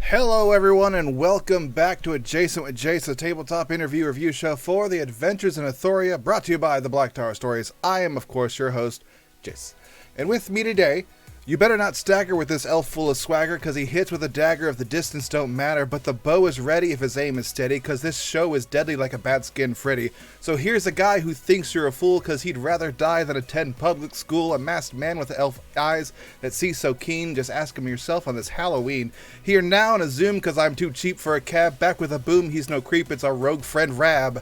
Hello everyone and welcome back to Adjacent with Jace, a tabletop interview review show for the Adventures in Athoria, brought to you by the Black Tower Stories. I am, of course, your host, Jace. And with me today, you better not stagger with this elf full of swagger, because he hits with a dagger if the distance don't matter, but the bow is ready if his aim is steady, because this show is deadly like a bad-skinned Freddy. So here's a guy who thinks you're a fool because he'd rather die than attend public school, a masked man with elf eyes that see so keen. Just ask him yourself on this Halloween. Here now on a Zoom because I'm too cheap for a cab, back with a boom, he's no creep, it's our rogue friend Raab.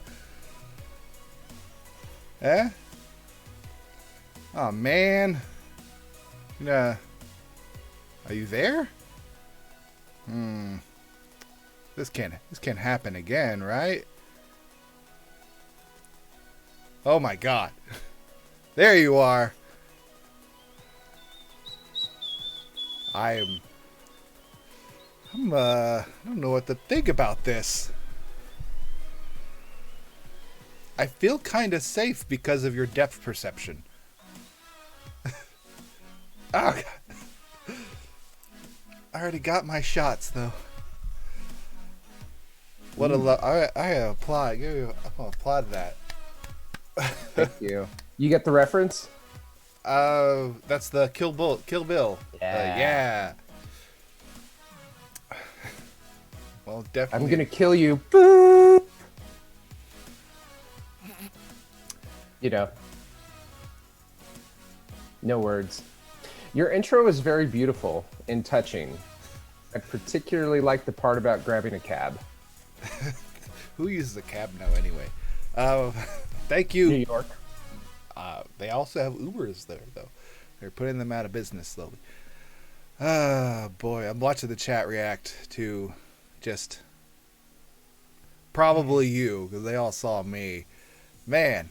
Eh? Oh man. Are you there? This can't happen again, right? Oh my god. There you are. I don't know what to think about this. I feel kind of safe because of your depth perception. Oh, God. I already got my shots, though. What I applaud. I'm gonna applaud that. Thank you. You get the reference? That's the Kill Bill. Yeah. Yeah. Well, definitely. I'm gonna kill you. Boop. You know. No words. Your intro is very beautiful and touching. I particularly like the part about grabbing a cab. Who uses a cab now, anyway? Thank you. New York. They also have Ubers there, though. They're putting them out of business slowly. Boy, I'm watching the chat react to just probably you, because they all saw me. Man,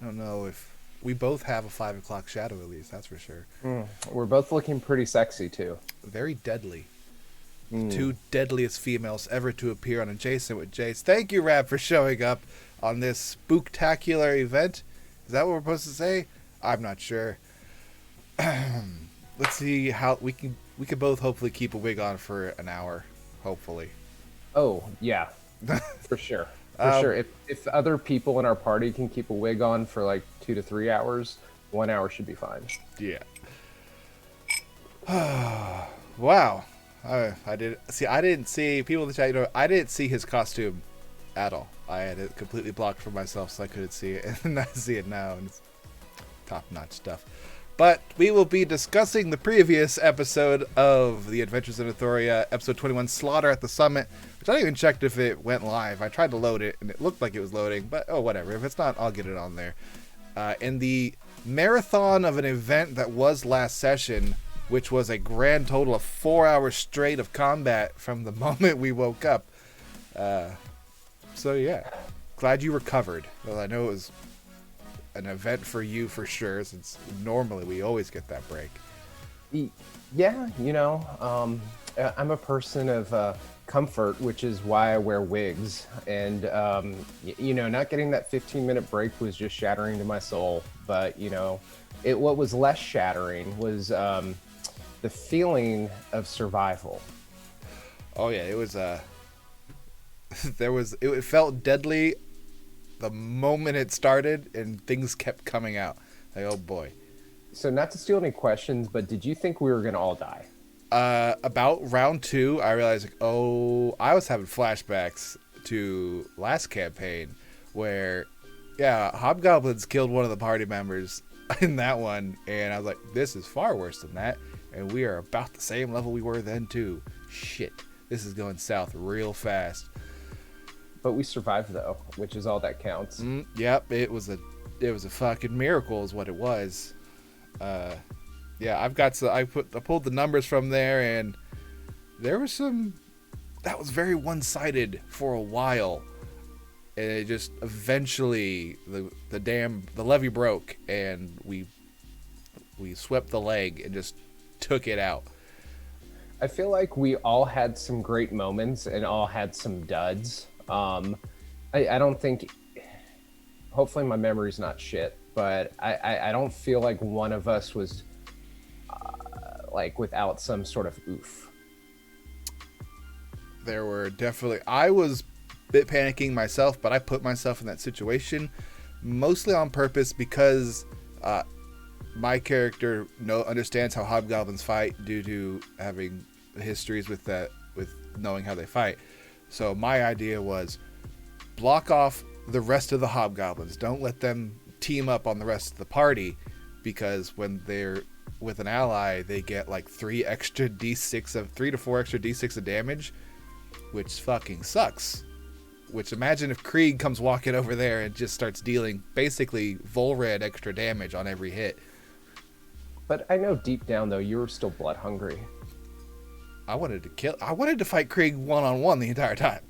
I don't know if we both have a 5 o'clock shadow, at least, that's for sure. We're both looking pretty sexy, too. Very deadly. Two deadliest females ever to appear on Adjacent with Jace. Thank you, Raab, for showing up on this spooktacular event. Is that what we're supposed to say? I'm not sure. Let's see how we can both hopefully keep a wig on for an hour. Hopefully. Oh, yeah. For sure. For sure. If other people in our party can keep a wig on for like 2 to 3 hours, 1 hour should be fine. Yeah. Wow. I didn't see people in the chat. I didn't see his costume at all. I had it completely blocked for myself, so I couldn't see it, and I see it now, and it's top-notch stuff. But we will be discussing the previous episode of The Adventures in Athoria, episode 21, Slaughter at the Summit, which I didn't even check if it went live. I tried to load it, and it looked like it was loading, but oh, whatever. If it's not, I'll get it on there. In the marathon of an event that was last session, which was a grand total of 4 hours straight of combat from the moment we woke up. So yeah, glad you recovered. Well, I know it was an event for you for sure, since normally we always get that break. Yeah, I'm a person of comfort, which is why I wear wigs. And, not getting that 15-minute break was just shattering to my soul. But, what was less shattering was the feeling of survival. Oh yeah, it was it felt deadly the moment it started, and things kept coming out. Like, oh boy. So not to steal any questions, but did you think we were gonna all die? About round 2, I realized, I was having flashbacks to last campaign where, hobgoblins killed one of the party members in that one, and I was like, this is far worse than that, and we are about the same level we were then too. Shit, this is going south real fast. But we survived though, which is all that counts. Yep, it was a fucking miracle, is what it was. I pulled the numbers from there, and there was some that was very one-sided for a while, and it just eventually the levee broke, and we swept the leg and just took it out. I feel like we all had some great moments and all had some duds. I don't think, hopefully my memory's not shit, but I don't feel like one of us was without some sort of oof. There were definitely, I was a bit panicking myself, but I put myself in that situation mostly on purpose because my character understands how hobgoblins fight due to having histories with knowing how they fight. So my idea was block off the rest of the hobgoblins. Don't let them team up on the rest of the party, because when they're with an ally, they get like 3 to 4 extra d6 of damage, which fucking sucks. Which, imagine if Krieg comes walking over there and just starts dealing basically Volred extra damage on every hit. But I know deep down though you were still blood hungry. I wanted to fight Krieg one-on-one the entire time.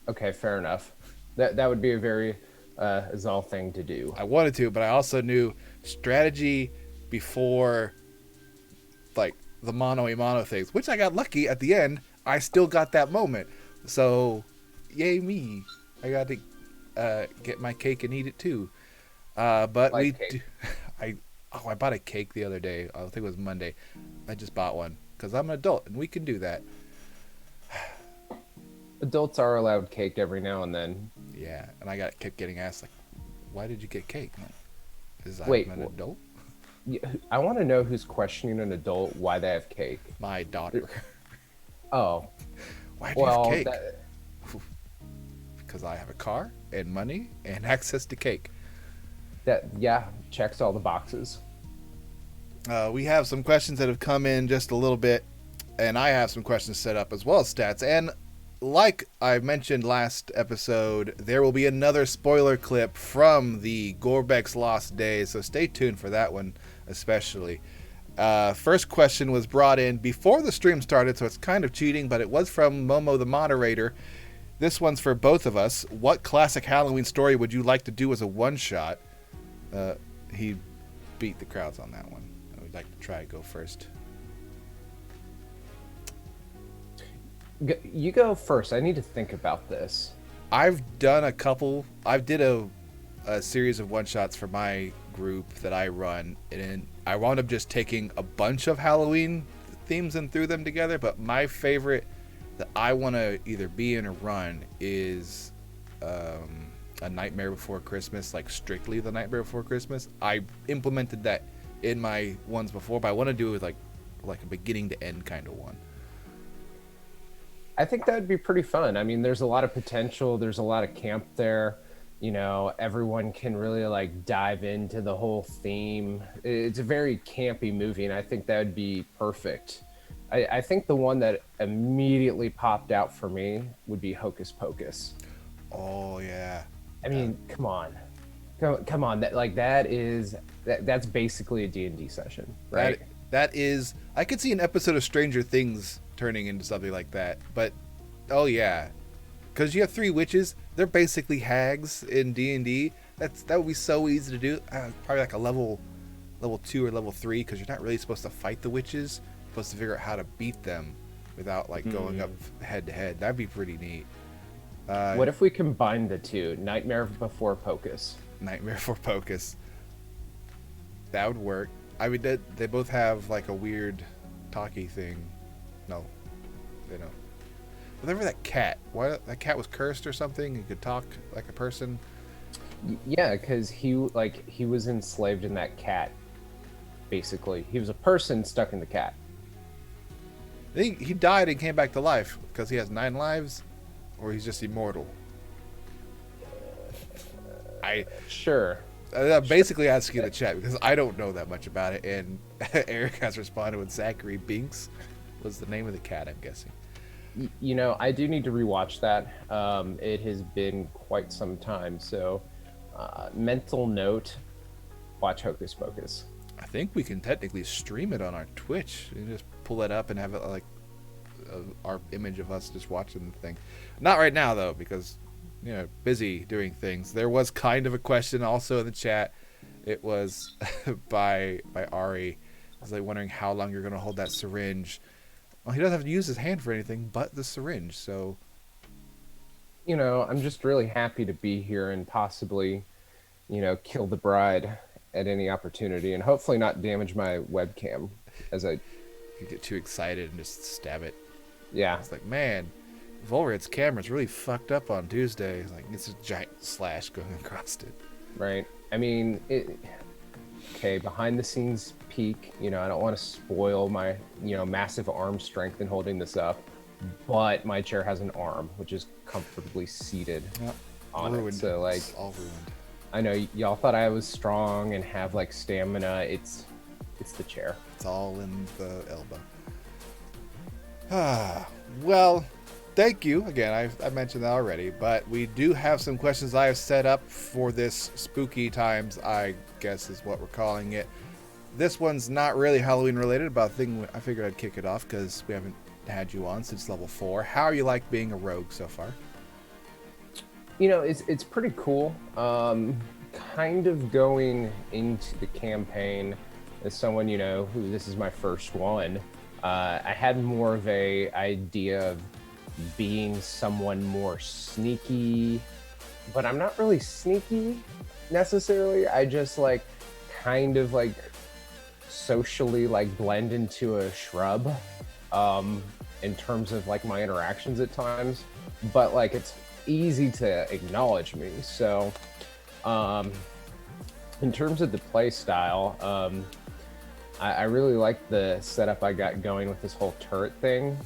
Okay, fair enough. That would be a very Azal thing to do. I wanted to, but I also knew strategy before, like, the mano a mano things, which I got lucky at the end. I still got that moment. So, yay me. I got to get my cake and eat it too. But Like cake. I bought a cake the other day. I think it was Monday. I just bought one because I'm an adult and we can do that. Adults are allowed cake every now and then. Yeah, and kept getting asked, like, why did you get cake? Like, is Wait, I'm an adult? I want to know who's questioning an adult why they have cake. My daughter. Oh, Why do you have cake? that, Because I have a car and money and access to cake. yeah, checks all the boxes. We have some questions that have come in just a little bit, and I have some questions set up as well as stats. And like I mentioned last episode, there will be another spoiler clip from the Gorbek's Lost Days, so stay tuned for that one especially. First question was brought in before the stream started, so it's kind of cheating, but it was from Momo the moderator. This one's for both of us. What classic Halloween story would you like to do as a one-shot? He beat the crowds on that one. I would like to try to go first. You go first. I need to think about this. I've done a couple. I did a series of one-shots for my group that I run, and I wound up just taking a bunch of Halloween themes and threw them together, but my favorite that I want to either be in or run is A Nightmare Before Christmas, like strictly The Nightmare Before Christmas. I implemented that in my ones before, but I want to do it with like a beginning to end kind of one. I think that would be pretty fun. I mean, there's a lot of potential. There's a lot of camp there. You know, everyone can really like dive into the whole theme. It's a very campy movie, and I think that would be perfect. I think the one that immediately popped out for me would be Hocus Pocus. Oh yeah. I mean, come on. That's basically a D&D session, right? That is, I could see an episode of Stranger Things turning into something like that. But oh yeah, because you have 3 witches. They're basically hags in D&D. That would be so easy to do. Probably like a level 2 or level 3, because you're not really supposed to fight the witches. You're supposed to figure out how to beat them without like going up head to head. That'd be pretty neat. What if we combine the two? Nightmare Before Pocus. Nightmare Before Pocus. That would work. I mean, they both have like a weird talky thing. No, they don't. Whatever that cat. Why that cat was cursed or something? He could talk like a person. Yeah, because he was enslaved in that cat. Basically, he was a person stuck in the cat. He died and came back to life because he has 9 lives, or he's just immortal. Sure. I'm basically asking the chat because I don't know that much about it, and Eric has responded with Zachary Binks was the name of the cat, I'm guessing. You know, I do need to rewatch that. It has been quite some time, so mental note, watch Hocus Pocus. I think we can technically stream it on our Twitch. You can just pull it up and have it like our image of us just watching the thing. Not right now though, because busy doing things. There was kind of a question also in the chat. It was by Ari. I was like wondering how long you're going to hold that syringe. Well, he doesn't have to use his hand for anything but the syringe, so. I'm just really happy to be here and possibly, kill the bride at any opportunity and hopefully not damage my webcam as I. You get too excited and just stab it. Yeah. It's like, man, Volred's camera's really fucked up on Tuesday. It's a giant slash going across it. Right. I mean, behind the scenes peek, I don't want to spoil my, massive arm strength in holding this up, but my chair has an arm, which is comfortably seated on ruined. it. So it's all ruined. I know y'all thought I was strong and have like stamina. It's the chair. It's all in the elbow. Well, thank you. Again, I mentioned that already, but we do have some questions I have set up for this spooky times, I guess is what we're calling it. This one's not really Halloween related, but I figured I'd kick it off because we haven't had you on since level 4. How are you like being a rogue so far? It's pretty cool. Kind of going into the campaign as someone, who this is my first one. I had more of a idea of being someone more sneaky, but I'm not really sneaky necessarily. I just like kind of like socially like blend into a shrub in terms of like my interactions at times, but like it's easy to acknowledge me. So in terms of the play style, I really like the setup I got going with this whole turret thing.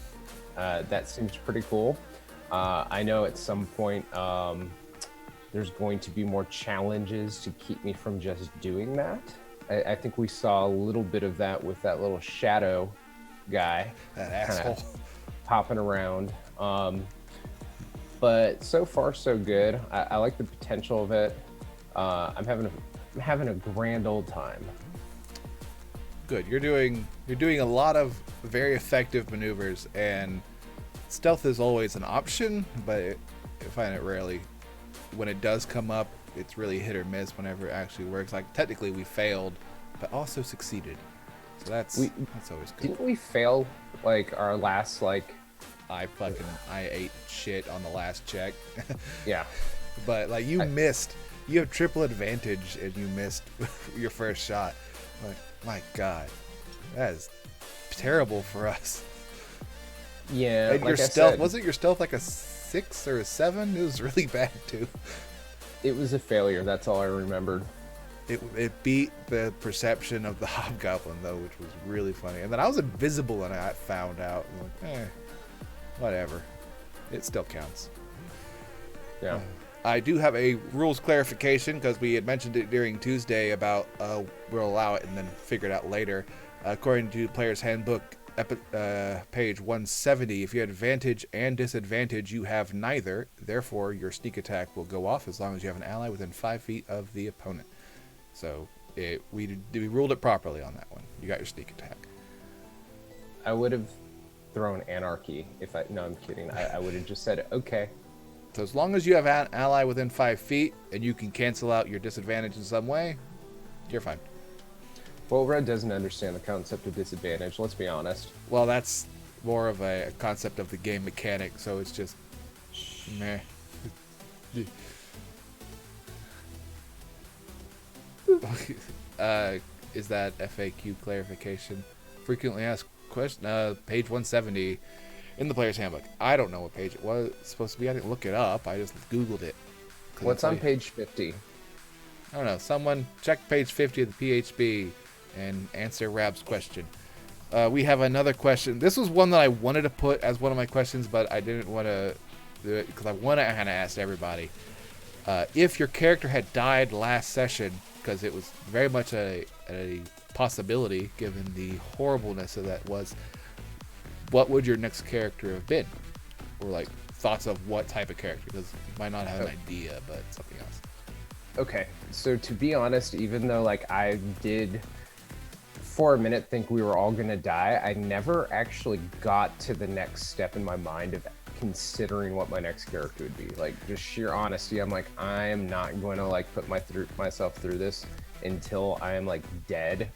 That seems pretty cool. I know at some point there's going to be more challenges to keep me from just doing that. I think we saw a little bit of that with that little shadow guy. That asshole. Popping around. But so far so good. I like the potential of it. I'm having a grand old time. Good. You're doing a lot of very effective maneuvers, and stealth is always an option, but I find it rarely. When it does come up, it's really hit or miss whenever it actually works. Like, technically we failed, but also succeeded. So that's always good. Didn't we fail like our last like I ate shit on the last check. Yeah. But like you missed. You have triple advantage and you missed your first shot. Like, my God. That is terrible for us. Yeah. And like your stealth wasn't your stealth like a 6 or a 7? It was really bad too. It was a failure, that's all I remembered. It beat the perception of the hobgoblin though, which was really funny. And then I was invisible and I found out. I'm like, whatever. It still counts. Yeah. I do have a rules clarification because we had mentioned it during Tuesday about we'll allow it and then figure it out later. According to Player's Handbook, page 170, if you have advantage and disadvantage, you have neither. Therefore, your sneak attack will go off as long as you have an ally within 5 feet of the opponent. So we ruled it properly on that one. You got your sneak attack. I would have thrown anarchy if no, I'm kidding. I would have just said, okay. So as long as you have an ally within 5 feet and you can cancel out your disadvantage in some way, you're fine. Well, Red doesn't understand the concept of disadvantage, let's be honest. Well, that's more of a concept of the game mechanic, so it's just meh. Is that FAQ clarification? Frequently asked question, page 170 in the Player's Handbook. I don't know what page it was supposed to be. I didn't look it up. I just Googled it. What's on page 50? I don't know. Someone check page 50 of the PHB and answer Raab's question. We have another question. This was one that I wanted to put as one of my questions, but I didn't want to do it because I want to kind of ask everybody. If your character had died last session, because it was very much a possibility given the horribleness of that was, what would your next character have been? Or like thoughts of what type of character, because you might not have an idea, but something else. Okay, so to be honest, even though like I did for a minute think we were all gonna die, I never actually got to the next step in my mind of considering what my next character would be. Like, just sheer honesty, I'm like, I am not going to like put myself through this until I am like dead.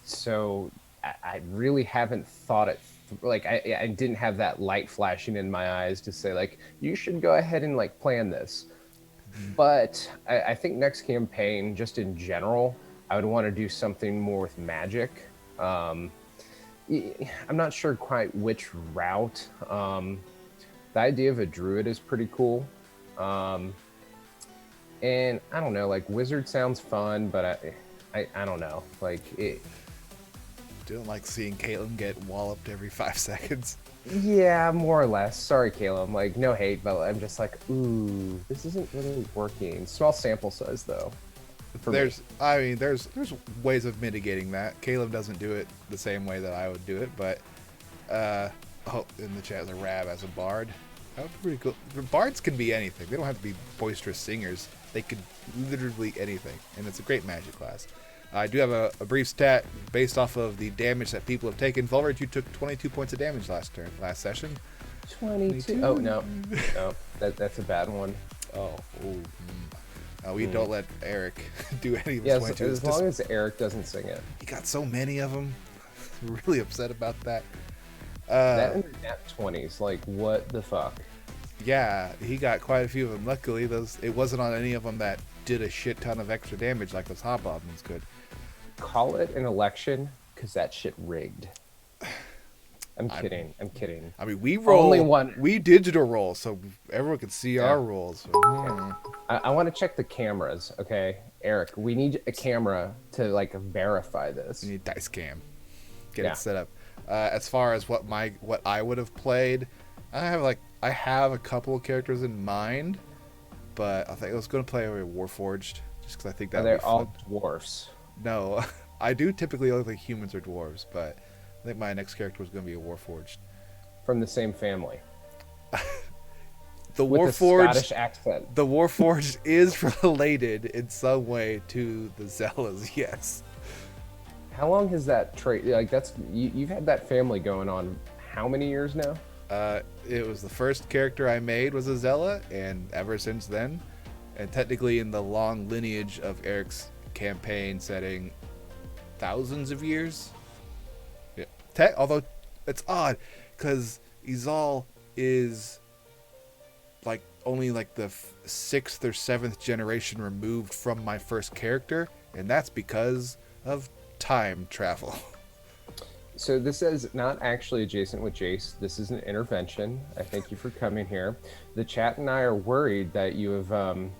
So I really haven't thought it like I didn't have that light flashing in my eyes to say like, you should go ahead and like plan this. But I think next campaign, just in general, I would want to do something more with magic. I'm not sure quite which route. The idea of a druid is pretty cool. And I don't know, like wizard sounds fun, but I don't know. Like it. Don't like seeing Caitlin get walloped every 5 seconds. Yeah, more or less. Sorry, Caleb. Like, no hate, but I'm just like, ooh, this isn't really working. Small sample size, though. There's ways of mitigating that. Caleb doesn't do it the same way that I would do it, but in the chat, there's a Raab as a bard. That would be pretty cool. Bards can be anything. They don't have to be boisterous singers. They could literally anything, and it's a great magic class. I do have a brief stat based off of the damage that people have taken. Vulvert, you took 22 points of damage last session. 22? Oh, no. No, that's a bad one. We don't let Eric do any of his yeah, 22. as long as Eric doesn't sing it. He got so many of them. really upset about that. That in the nat 20s, like what the fuck? Yeah, he got quite a few of them. Luckily, it wasn't on any of them that did a shit ton of extra damage like those hobgoblins could. Call it an election, because that shit rigged. I'm kidding. I mean, we digital roll, so everyone can see our rolls. I want to check the cameras, okay? Eric, we need a camera to like verify this. You need dice cam. Get it set up. As far as what I would have played, I have a couple of characters in mind, but I think I was going to play Warforged just because I think that they're all dwarfs. No, I do typically look like humans or dwarves, but I think my next character was going to be a Warforged. From the same family. The With Warforged Scottish accent. The Warforged is related in some way to the Zellas, yes. How long has that trait? Like you've had that family going on how many years now? It was the first character I made was a Zella, and ever since then, and technically in the long lineage of Eric's campaign setting, thousands of years. Yeah. Although it's odd, because Izal is like only like the 6th or 7th generation removed from my first character, and that's because of time travel. So this is not actually adjacent with Jace. This is an intervention. I thank you for coming here. The chat and I are worried that you have gone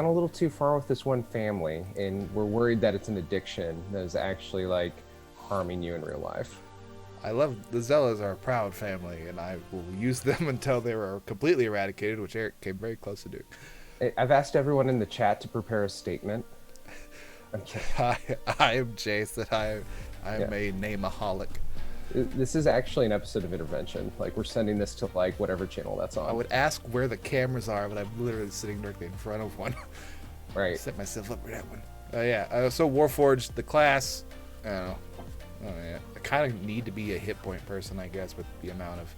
a little too far with this one family, and we're worried that it's an addiction that is actually like harming you in real life. I love the Zellas are a proud family, and I will use them until they are completely eradicated, which Eric came very close to doing. I've asked everyone in the chat to prepare a statement. I'm kidding. I am Jace, that I am a nameaholic. This is actually an episode of Intervention. Like, we're sending this to like whatever channel that's on. I would ask where the cameras are, but I'm literally sitting directly in front of one. Right. Set myself up for that one. So Warforged, the class, I don't know. I kind of need to be a hit point person, I guess, with the amount of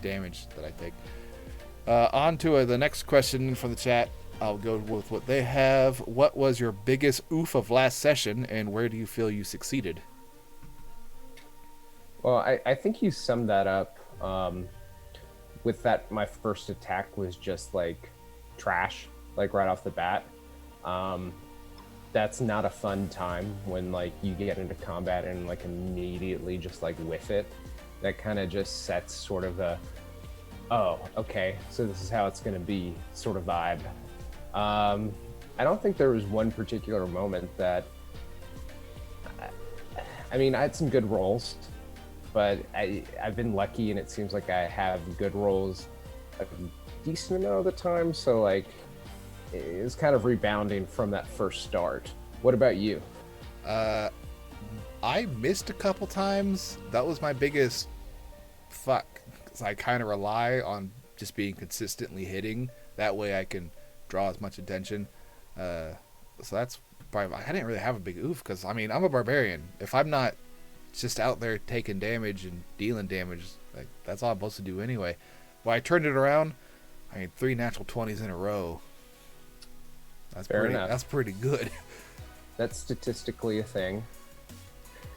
damage that I take. On to the next question from the chat. I'll go with what they have. What was your biggest oof of last session, and where do you feel you succeeded? Well, I think you summed that up with that my first attack was just like trash, like right off the bat. That's not a fun time when like you get into combat and like immediately just like whiff it. That kind of just sets sort of a, oh, okay, so this is how it's going to be sort of vibe. I don't think there was one particular moment that, I mean, I had some good rolls, but I've been lucky, and it seems like I have good rolls a decent amount of the time, so like it's kind of rebounding from that first start. What about you? I missed a couple times. That was my biggest fuck, because I kind of rely on just being consistently hitting. That way I can draw as much attention. So that's probably, I didn't really have a big oof, because I mean, I'm a barbarian. If I'm not just out there taking damage and dealing damage, like that's all I'm supposed to do anyway. Well, I turned it around. I mean, 3 natural 20s in a row. That's pretty good. That's statistically a thing.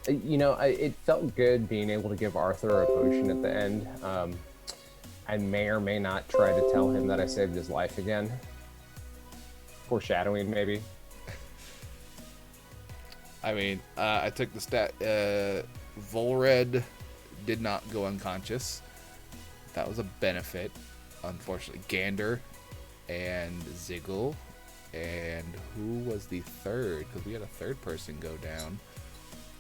You know, it felt good being able to give Arthur a potion at the end. I may or may not try to tell him that I saved his life again. Foreshadowing, maybe. I mean, I took the stat. Volred did not go unconscious. That was a benefit. Unfortunately, Gander and Ziggle. And who was the third? Because we had a third person go down.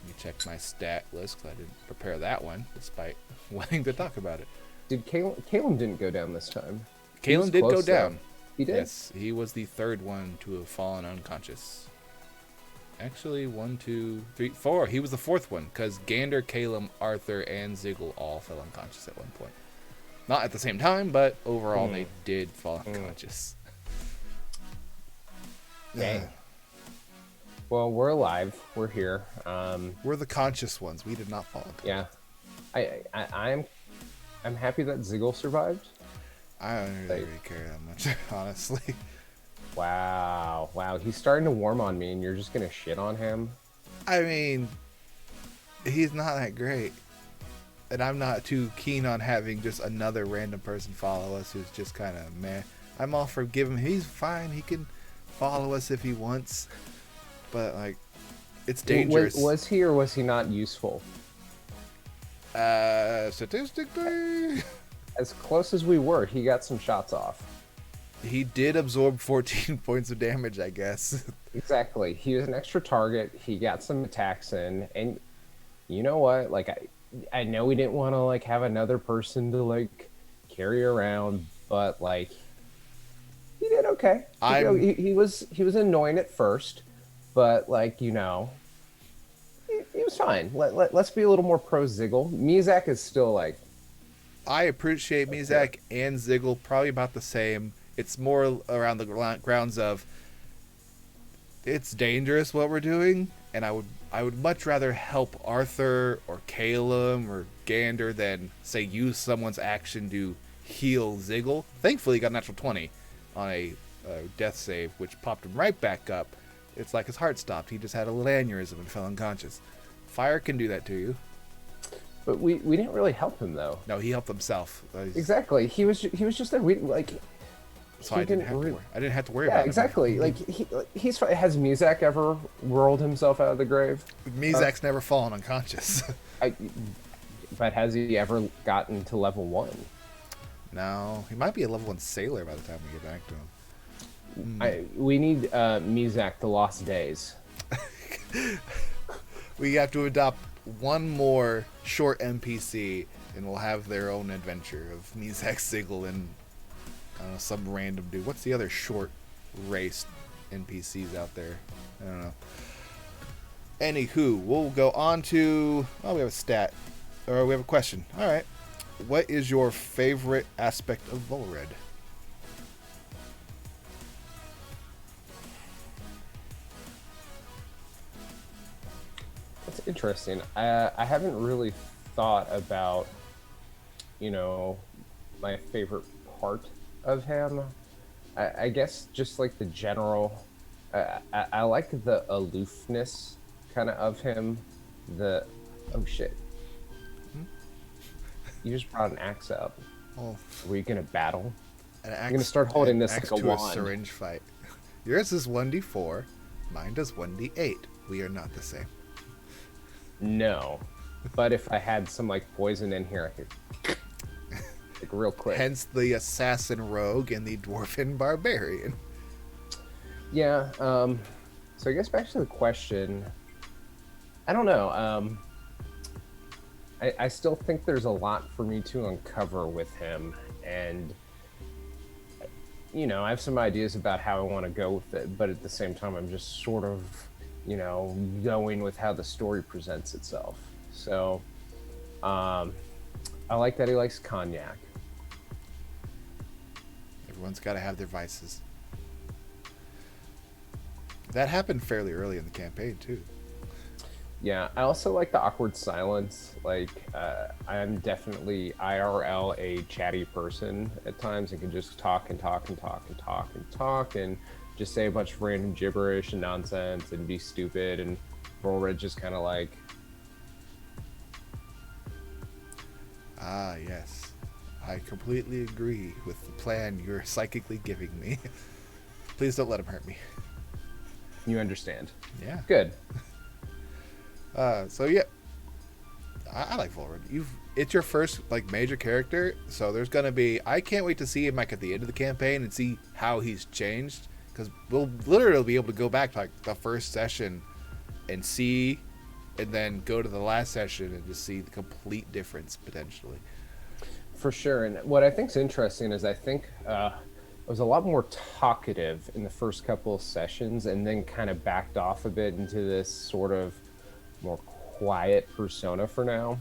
Let me check my stat list, because I didn't prepare that one, despite wanting to talk about it. Did Caleb didn't go down this time? Caleb did go down. He did? Yes, he was the third one to have fallen unconscious. Actually, 1, 2, 3, 4. He was the fourth one, because Gander, Caleb, Arthur, and Ziggle all fell unconscious at one point. Not at the same time, but overall they did fall unconscious. Dang. Well, we're alive. We're here. We're the conscious ones. We did not fall unconscious. Yeah. I'm happy that Ziggle survived. I don't really care that much, honestly. Wow. He's starting to warm on me, and you're just gonna shit on him? I mean, He's not that great. And I'm not too keen on having just another random person follow us who's just kind of meh. I'm all for giving him. He's fine. He can follow us if he wants. But, like, it's dangerous. Was he or was he not useful? Statistically, As close as we were, he got some shots off. he did absorb 14 points of damage, I guess. Exactly. He was an extra target. He got some attacks in, and you know what? Like I know we didn't want to like have another person to like carry around, but like he did okay. He was annoying at first, but like he was fine. Let's be a little more pro Ziggle. Mizak is still like. I appreciate Mizak and Ziggle probably about the same. It's more around the grounds of it's dangerous what we're doing, and I would much rather help Arthur or Calum or Gander than say use someone's action to heal Ziggle. Thankfully, he got a natural 20 on a death save, which popped him right back up. It's like his heart stopped. He just had a little aneurysm and fell unconscious. Fire can do that to you. But we didn't really help him though. No, he helped himself. Exactly. He was just there. We like. So I didn't have to worry about it. Yeah, exactly. Like he's has Mizak ever rolled himself out of the grave? Mizak's never fallen unconscious. But has he ever gotten to level 1? No, he might be a level 1 sailor by the time we get back to him. We need Mizak the Lost Days. We have to adopt one more short NPC, and we'll have their own adventure of Mizak, Ziggle, and some random dude. What's the other short race NPCs out there? I don't know. Anywho, we'll go on to... Oh, we have a stat. Or we have a question. All right. What is your favorite aspect of Volred? That's interesting. I haven't really thought about, my favorite part of him. I guess just like the general. I like the aloofness kind of him. Oh shit! You just brought an axe up. Oh, were you gonna battle? An axe, I'm gonna start holding this like a wand. A syringe fight. Yours is 1d4. Mine does 1d8. We are not the same. No, but if I had some like poison in here, I could like real quick. Hence the assassin rogue and the dwarven barbarian. Yeah. So I guess back to the question. I don't know. I still think there's a lot for me to uncover with him, and I have some ideas about how I want to go with it, but at the same time, I'm just sort of, going with how the story presents itself. So, I like that he likes cognac. Everyone's got to have their vices. That happened fairly early in the campaign, too. Yeah, I also like the awkward silence. Like, I'm definitely IRL a chatty person at times and can just talk and talk and talk and talk and talk and just say a bunch of random gibberish and nonsense and be stupid. And Volred just kind of like... Ah, yes. I completely agree with the plan you're psychically giving me. Please don't let him hurt me. You understand. Yeah. Good. So yeah, I like Volred. It's your first like major character, so there's gonna be. I can't wait to see him like at the end of the campaign and see how he's changed, because we'll literally be able to go back to like the first session and see, and then go to the last session and just see the complete difference potentially. For sure, and what I think's interesting is I think I was a lot more talkative in the first couple of sessions, and then kind of backed off a bit into this sort of more quiet persona for now.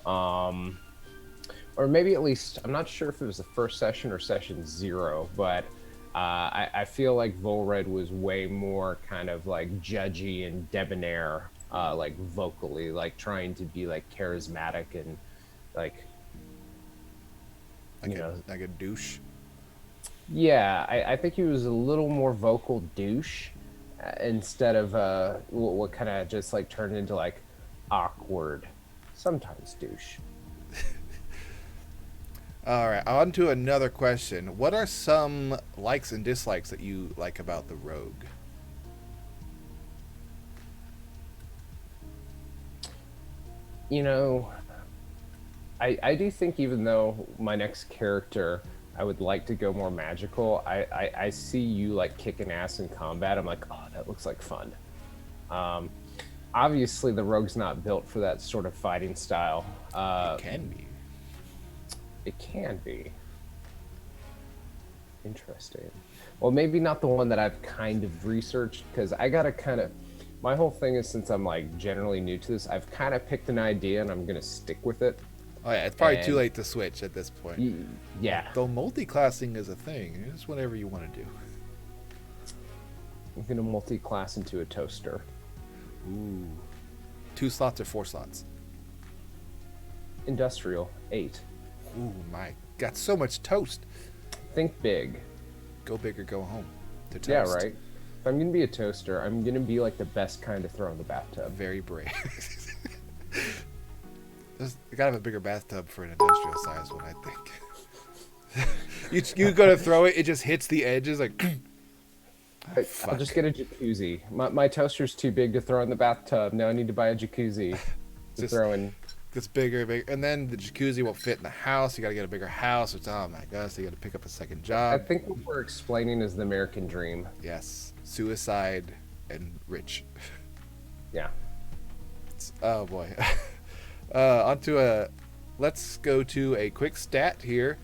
Or maybe at least, I'm not sure if it was the first session or session 0, but I feel like Volred was way more kind of like judgy and debonair, like vocally, like trying to be like charismatic and like like a douche. Yeah, I think he was a little more vocal douche instead of what kind of just like turned into like awkward, sometimes douche. All right, on to another question. What are some likes and dislikes that you like about the rogue? You know, I do think even though my next character, I would like to go more magical, I see you like kicking ass in combat. I'm like, oh, that looks like fun. Um, Obviously, the rogue's not built for that sort of fighting style. It can be. It can be. Interesting. Well, maybe not the one that I've kind of researched, because I gotta kind of. My whole thing is, since I'm like generally new to this, I've kind of picked an idea and I'm gonna stick with it. Oh yeah, it's probably too late to switch at this point. Yeah. Though multi-classing is a thing, it's whatever you want to do. I'm gonna multi-class into a toaster. Ooh, 2 slots or 4 slots? Industrial 8. Ooh, my, got so much toast. Think big. Go big or go home. To toast. Yeah, right. If I'm gonna be a toaster, I'm gonna be like the best kind to throw in the bathtub. Very brave. You gotta have a bigger bathtub for an industrial size one, I think. you go to throw it, it just hits the edges like. I'll just get a jacuzzi. My toaster's too big to throw in the bathtub. Now I need to buy a jacuzzi to throw in. Gets bigger and bigger, and then the jacuzzi won't fit in the house. You gotta get a bigger house. It's, oh my gosh, you gotta pick up a second job. I think what we're explaining is the American dream. Yes, suicide and rich. Yeah. Oh boy. Let's go to a quick stat here.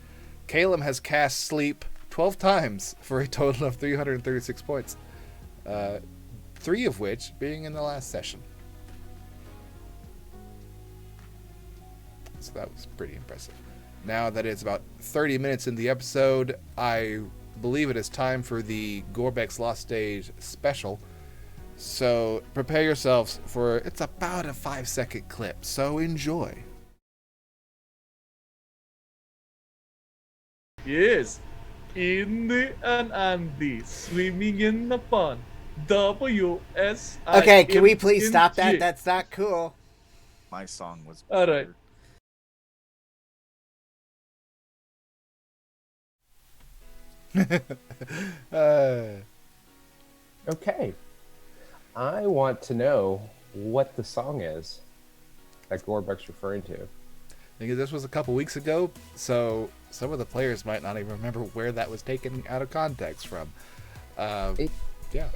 Caleb has cast sleep 12 times for a total of 336 points. 3 of which being in the last session. So that was pretty impressive. Now that it's about 30 minutes in the episode, I believe it is time for the Gorbek's Lost Stage special. So prepare yourselves for, it's about a 5-second clip, so enjoy. Yes, Indy and Andy swimming in the pond. WSI. Okay, can we please stop that? That's not cool. My song was. All right. Okay. I want to know what the song is that Gorbek's referring to. Because this was a couple weeks ago, so some of the players might not even remember where that was taken out of context from. Yeah.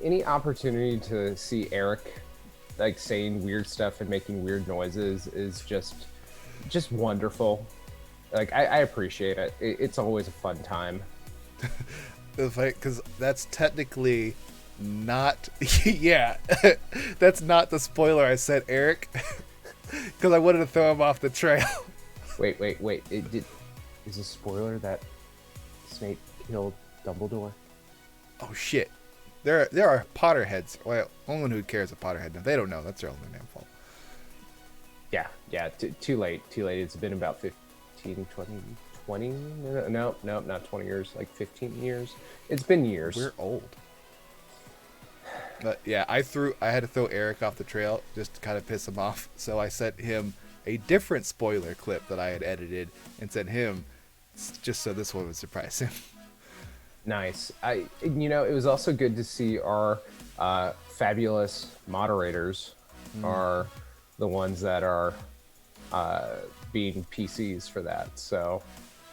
Any opportunity to see Eric like saying weird stuff and making weird noises is just wonderful. Like I appreciate it. It's always a fun time. Because that's technically not. Yeah, that's not the spoiler I said, Eric. Because I wanted to throw him off the trail. Wait. Is a spoiler that Snape killed Dumbledore? Oh shit! There are Potterheads. Well, only one who cares a Potterhead. They don't know. That's their own damn fault. Yeah. Too late. It's been about 15, 20. No, not 20 years. Like 15 years. It's been years. We're old. But yeah, I had to throw Eric off the trail just to kind of piss him off. So I sent him a different spoiler clip that I had edited and sent him just so this one would surprise him. Nice. It was also good to see our fabulous moderators are the ones that are being PCs for that. So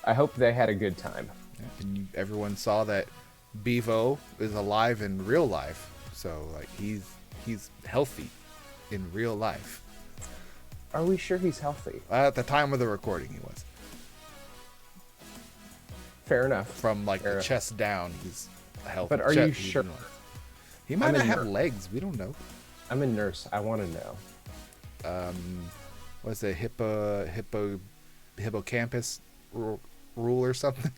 I hope they had a good time. Yeah, and everyone saw that Bevo is alive in real life. So like he's healthy in real life. Are we sure he's healthy? At the time of the recording, he was. Fair enough. From like the chest down, he's healthy. But are you sure? He might not have legs. We don't know. I'm a nurse. I want to know. What's the hippocampus rule or something?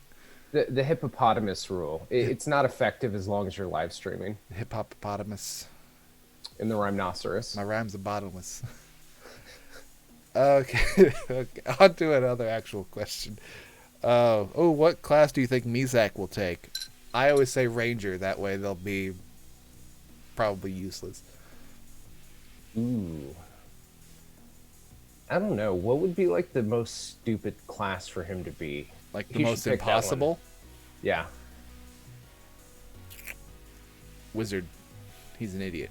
The hippopotamus rule. It's not effective as long as you're live streaming. Hippopotamus. And the rhinoceros. My rhymes are bottomless. Okay. On to another actual question. What class do you think Mizak will take? I always say Ranger. That way they'll be probably useless. Ooh. I don't know. What would be like the most stupid class for him to be? Like the He should most pick that one. impossible? Yeah. Wizard. He's an idiot.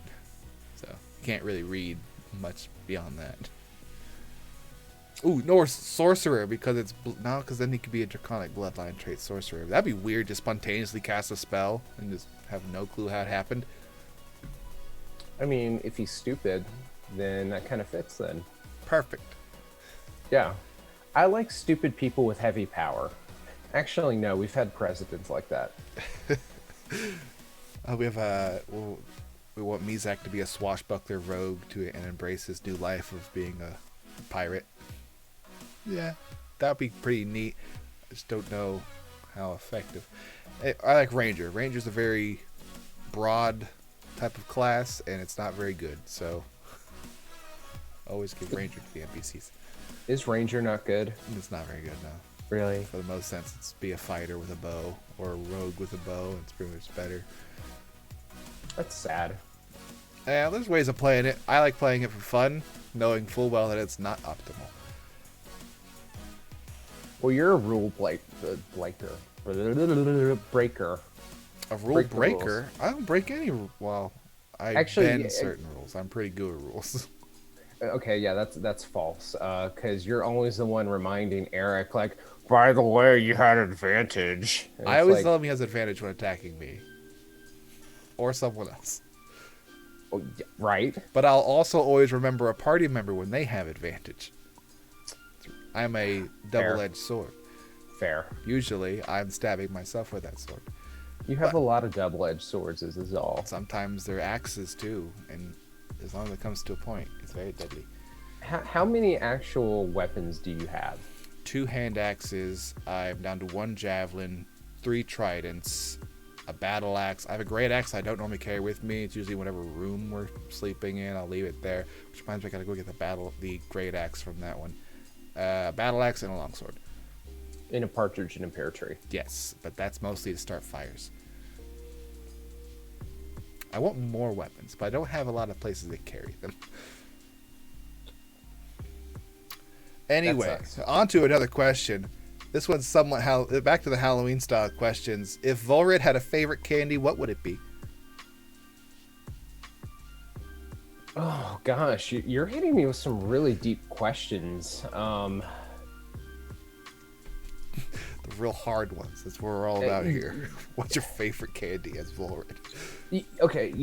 So, can't really read much beyond that. Ooh, no, sorcerer, because it's... No, because then he could be a draconic bloodline trait sorcerer. That'd be weird to spontaneously cast a spell and just have no clue how it happened. I mean, if he's stupid, then that kind of fits then. Perfect. Yeah. I like stupid people with heavy power. Actually, no, we've had presidents like that. We want Mizak to be a swashbuckler rogue and embrace his new life of being a pirate. Yeah, that would be pretty neat. I just don't know how effective. I like Ranger. Ranger's a very broad type of class, and it's not very good. So, always give Ranger to the NPCs. Is Ranger not good? It's not very good, no. Really? For the most sense, it's be a fighter with a bow or a rogue with a bow, and it's pretty much better. That's sad. Yeah, there's ways of playing it. I like playing it for fun, knowing full well that it's not optimal. Well, you're a rule breaker. A rule Break the breaker? I don't break any. Well, I Actually, bend certain rules. I'm pretty good at rules. Okay, yeah, that's false. Because you're always the one reminding Eric, like, by the way, you had advantage. And I it's always like, tell him he has advantage when attacking me. Or someone else. oh, yeah, right? But I'll also always remember a party member when they have advantage. I'm a double-edged sword. Fair. Usually, I'm stabbing myself with that sword. You have a lot of double-edged swords, is all. Sometimes they're axes, too. And as long as it comes to a point, it's very deadly. How many actual weapons do you have? 2 hand axes. I'm down to 1 javelin, 3 tridents, a battle axe. I have a great axe I don't normally carry with me. It's usually whatever room we're sleeping in. I'll leave it there. Which reminds me, I gotta go get the great axe from that one. Battle axe and a longsword. In a partridge in a pear tree. Yes, but that's mostly to start fires. I want more weapons, but I don't have a lot of places to carry them. Anyway, on to another question. This one's somewhat back to the Halloween style questions. If Volred had a favorite candy, what would it be? Oh gosh, you're hitting me with some really deep questions. The real hard ones. That's what we're all about here. What's your favorite candy as Volred? Okay,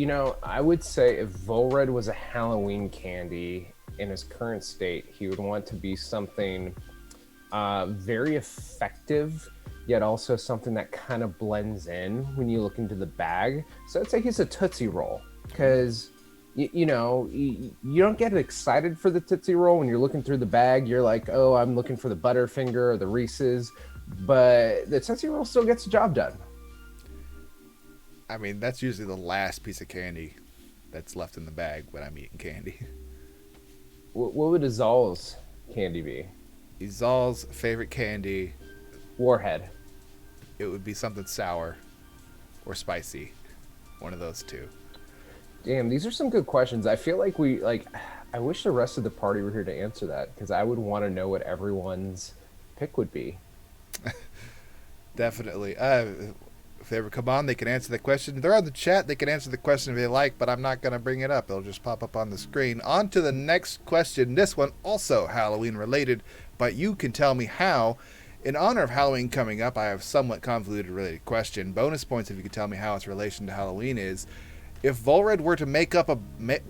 I would say if Volred was a Halloween candy in his current state, he would want to be something very effective, yet also something that kind of blends in when you look into the bag. So I'd say he's a Tootsie Roll, because you don't get excited for the Tootsie Roll when you're looking through the bag. You're like, oh, I'm looking for the Butterfinger or the Reese's, but the Tootsie Roll still gets the job done. I mean, that's usually the last piece of candy that's left in the bag when I'm eating candy. What would Azal's candy be? Izal's favorite candy, Warhead. it would be something sour or spicy. One of those two. Damn, these are some good questions. I feel like I wish the rest of the party were here to answer that, because I would want to know what everyone's pick would be. Definitely. If they ever come on, they can answer the question. They're on the chat. They can answer the question if they like, but I'm not going to bring it up. It'll just pop up on the screen. On to the next question. This one also Halloween related, but you can tell me how. In honor of Halloween coming up, I have a somewhat convoluted related question. Bonus points if you can tell me how its relation to Halloween is. If Volred were to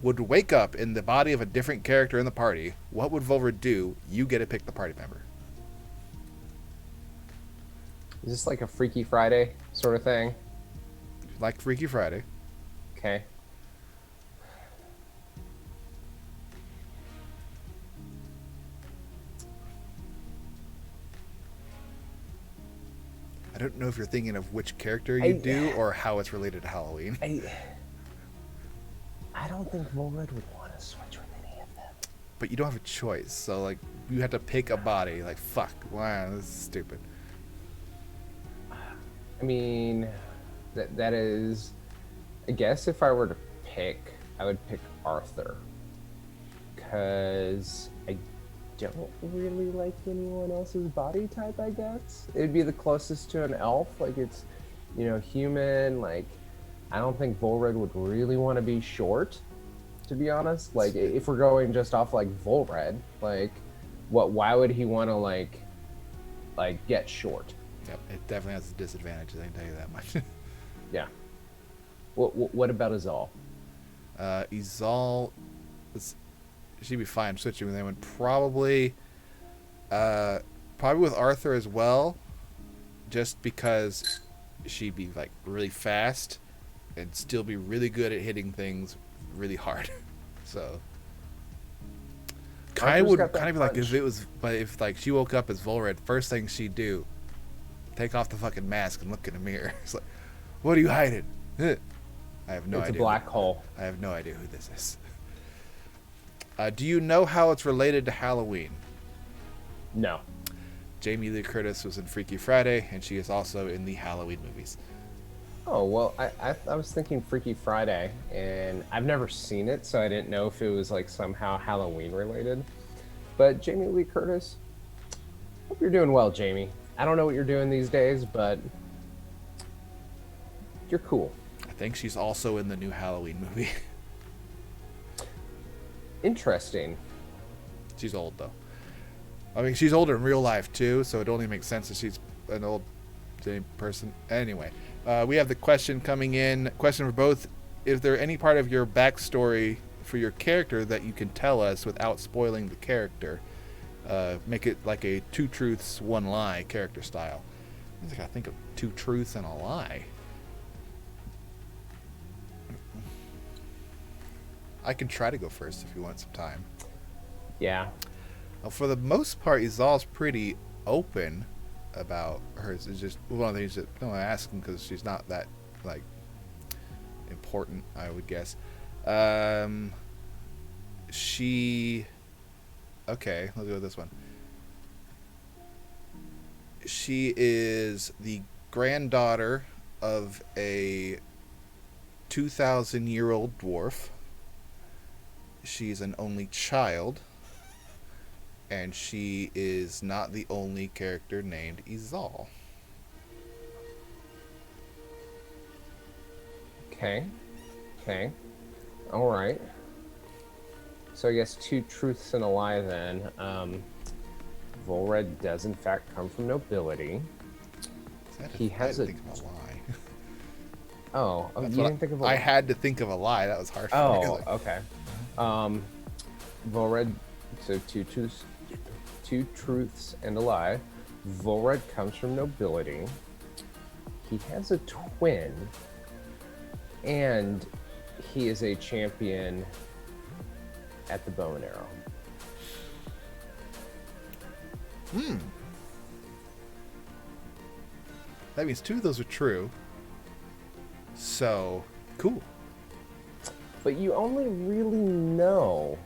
would wake up in the body of a different character in the party, what would Volred do? You get to pick the party member. Is this like a Freaky Friday sort of thing? Like Freaky Friday. Okay. I don't know if you're thinking of which character you do or how it's related to Halloween. I don't think Volred would want to switch with any of them. But you don't have a choice, so like you have to pick a body. Like fuck, wow, this is stupid. I mean, that is. I guess if I were to pick, I would pick Arthur, because I don't really like anyone else's body type, I guess. It'd be the closest to an elf. Like, it's, human. Like, I don't think Volred would really want to be short, to be honest. Like, if we're going just off, like, Volred, like, why would he want to, like, get short? Yep, it definitely has disadvantages, I can tell you that much. Yeah. What about Azal? Izal, she'd be fine switching with anyone. Probably with Arthur as well, just because she'd be like really fast and still be really good at hitting things really hard. So kind of be like if like she woke up as Volred, first thing she'd do, take off the fucking mask and look in the mirror. It's like, what are you hiding? I have no idea. It's a black hole. I have no idea who this is. Do you know how it's related to Halloween? No. Jamie Lee Curtis was in Freaky Friday, and she is also in the Halloween movies. Oh, well, I was thinking Freaky Friday, and I've never seen it, so I didn't know if it was like somehow Halloween related. But Jamie Lee Curtis, hope you're doing well, Jamie. I don't know what you're doing these days, but you're cool. I think she's also in the new Halloween movie. Interesting. She's old, though. I mean, she's older in real life, too, so it only makes sense that she's an old same person. Anyway, we have the question coming in. Question for both. Is there any part of your backstory for your character that you can tell us without spoiling the character? Make it like a 2 truths, 1 lie character style. I gotta think of 2 truths and a lie. I can try to go first if you want some time. Yeah. For the most part, Izal's pretty open about hers. It's just one of the things that I don't ask him because she's not that like important, I would guess. Okay, let's go with this one. She is the granddaughter of a 2,000-year-old dwarf. She's an only child. And she is not the only character named Izal. Okay. All right. So I guess 2 truths and a lie then. Volred does in fact come from nobility. He has a think of a lie. Oh, you didn't think of a lie? I had to think of a lie. That was hard for me. Oh, okay. Volred, so 2 truths and a lie. Volred comes from nobility. He has a twin. And he is a champion at the bow and arrow. That means 2 of those are true. So, cool. But you only really know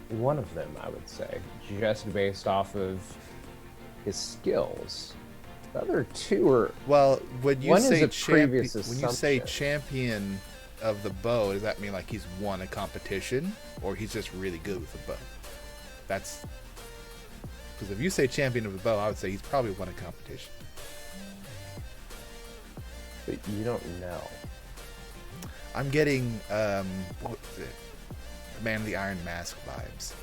one of them, I would say, just based off of his skills. The other 2 are... Well, when you one say is a previous when you say assumption. champion of the bow, does that mean like he's won a competition, or he's just really good with the bow? That's because if you say champion of the bow, I would say he's probably won a competition. But you don't know. I'm getting what was it? Man of the Iron Mask vibes.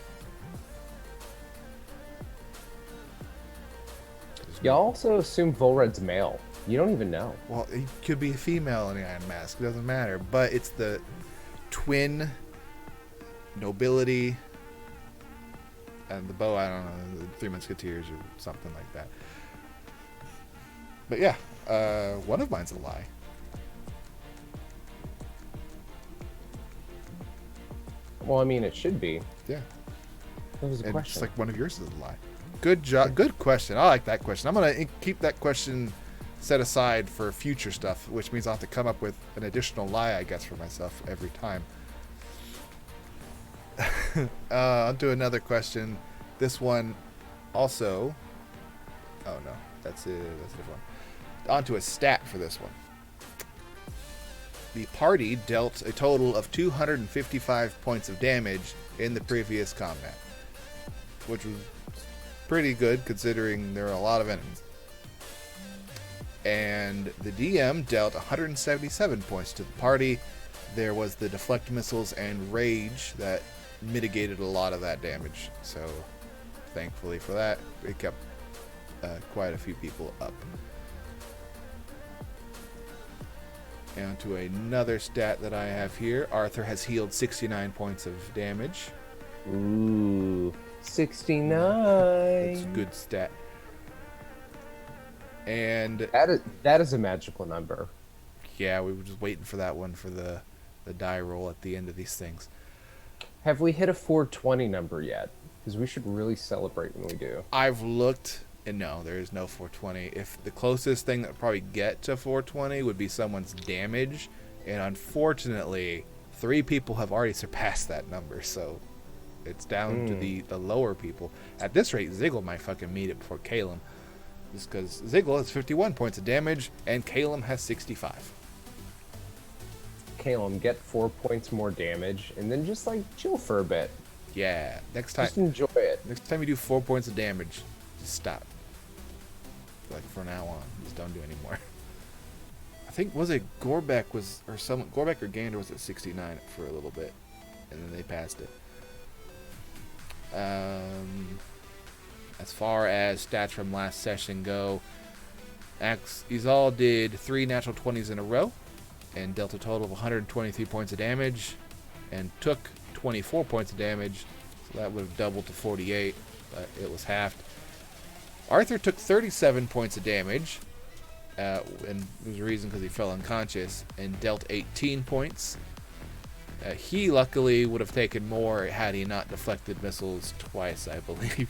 You also assume Volred's male. You don't even know. Well, he could be a female in the Iron Mask. It doesn't matter. But it's the twin nobility and the bow. I don't know, the 3 Musketeers or something like that. But yeah, one of mine's a lie. Well, I mean, it should be. Yeah. That was a And question. just like one of yours is a lie. Good job. Good question. I like that question. I'm going to keep that question set aside for future stuff, which means I'll have to come up with an additional lie, I guess, for myself every time. I'll do another question. This one also... Oh, no. That's a different one. On to a stat for this one. The party dealt a total of 255 points of damage in the previous combat. which was pretty good considering there are a lot of enemies. And the DM dealt 177 points to the party. There was the deflect missiles and rage that mitigated a lot of that damage. So, thankfully for that, it kept quite a few people up. And to another stat that I have here, Arthur has healed 69 points of damage. Ooh, 69. That's a good stat. And that is a magical number. yeah, we were just waiting for that one for the die roll at the end of these things. Have we hit a 420 number yet? Because we should really celebrate when we do. I've looked, and no, there is no 420. If the closest thing that would probably get to 420 would be someone's damage, and unfortunately, 3 people have already surpassed that number, so it's down to the lower people. At this rate, Ziggle might fucking meet it before Calum. Just because Ziggle has 51 points of damage, and Calum has 65. Calum, get 4 points more damage, and then just like chill for a bit. Yeah, next time. Just enjoy it. Next time you do 4 points of damage, just stop. Like from now on, just don't do anymore. I think was it Gorbek or Gander was at 69 for a little bit, and then they passed it. As far as stats from last session go, Izal did 3 natural 20s in a row and dealt a total of 123 points of damage and took 24 points of damage, so that would have doubled to 48, but it was halved. Arthur took 37 points of damage, and there's a reason because he fell unconscious, and dealt 18 points. He luckily would have taken more had he not deflected missiles twice, I believe.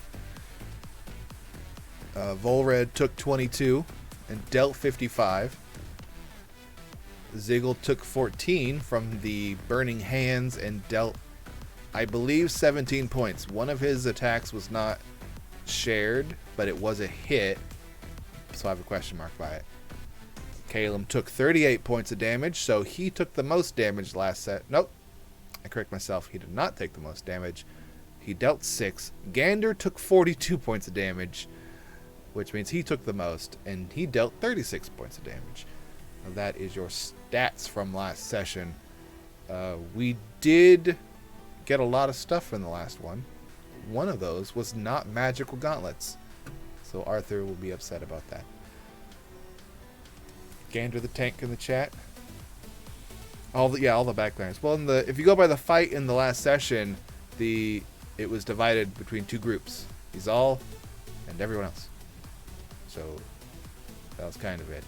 Volred took 22 and dealt 55. Ziggle took 14 from the Burning Hands and dealt, I believe, 17 points. One of his attacks was not shared, but it was a hit, so I have a question mark by it. Calum took 38 points of damage, so he took the most damage last set. Nope, I correct myself. He did not take the most damage. He dealt 6. Gander took 42 points of damage, which means he took the most, and he dealt 36 points of damage. Now that is your stats from last session. We did get a lot of stuff from the last one. One of those was not magical gauntlets, so Arthur will be upset about that. Gander the tank in the chat. All the backliners. Well, if you go by the fight in the last session, it was divided between 2 groups: Izal and everyone else. So that was kind of it.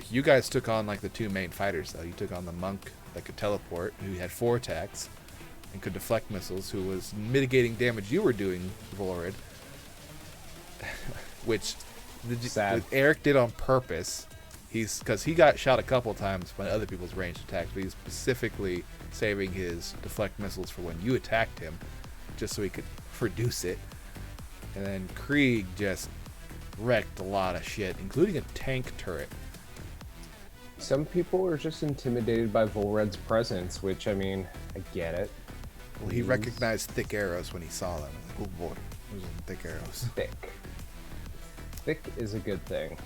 You guys took on like the 2 main fighters, though. You took on the monk that could teleport, who had 4 attacks and could deflect missiles, who was mitigating damage you were doing, Volred. Which Eric did on purpose. Because he got shot a couple times by other people's ranged attacks, but he's specifically saving his deflect missiles for when you attacked him, just so he could produce it. And then Krieg just wrecked a lot of shit, including a tank turret. Some people are just intimidated by Volred's presence, which, I mean, I get it. Well, he recognized thick arrows when he saw them. Like, oh boy, those are thick arrows. Thick. Thick is a good thing.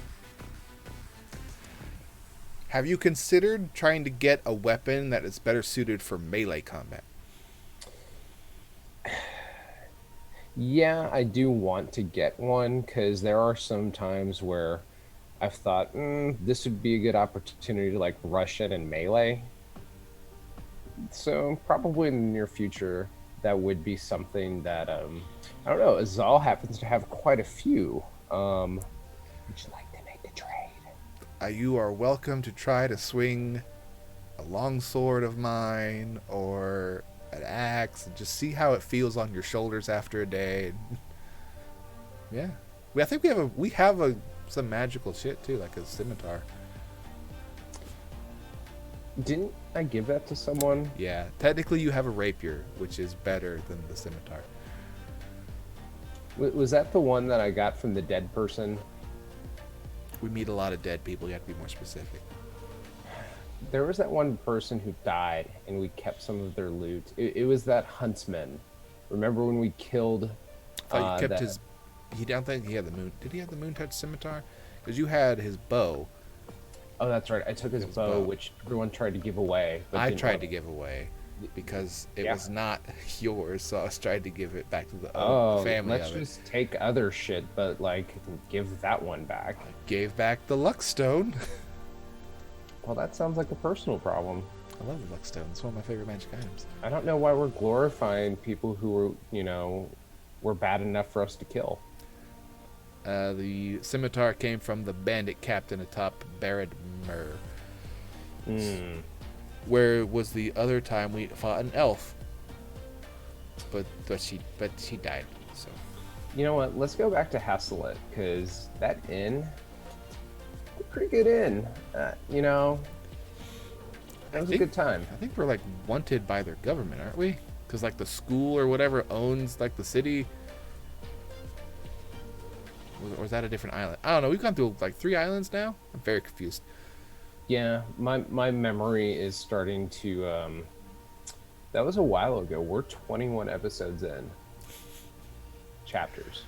Have you considered trying to get a weapon that is better suited for melee combat? Yeah, I do want to get one, because there are some times where I've thought, this would be a good opportunity to like rush in and melee. So probably in the near future, that would be something that, I don't know, Azal happens to have quite a few. Would you like to make a trade? You are welcome to try to swing a longsword of mine or an axe and just see how it feels on your shoulders after a day. Yeah, I think we have some magical shit too, like a scimitar. Didn't I give that to someone? Yeah, technically you have a rapier, which is better than the scimitar. Was that the one that I got from the dead person? We meet a lot of dead people. You have to be more specific. There was that one person who died, and we kept some of their loot. It was that huntsman. Remember when we killed thought you kept his. He don't think he had the moon. Did he have the moon touch scimitar? Because you had his bow. Oh, that's right. I took his bow, which everyone tried to give away. But I tried to give away because it was not yours, so I was trying to give it back to the family. Let's just take other shit, but like give that one back. I gave back the luck stone. Well, that sounds like a personal problem. I love the luck stone. It's one of my favorite magic items. I don't know why we're glorifying people who were, were bad enough for us to kill. The scimitar came from the bandit captain atop Barad Mur. Where was the other time we fought an elf? But she died. So you know what? Let's go back to Hasselet, because that inn, a pretty good inn. That was a good time. I think we're like wanted by their government, aren't we? Because like the school or whatever owns like the city. Or is that a different island? I don't know. We've gone through like 3 islands now. I'm very confused. Yeah, my memory is starting to. That was a while ago. We're 21 episodes in. Chapters.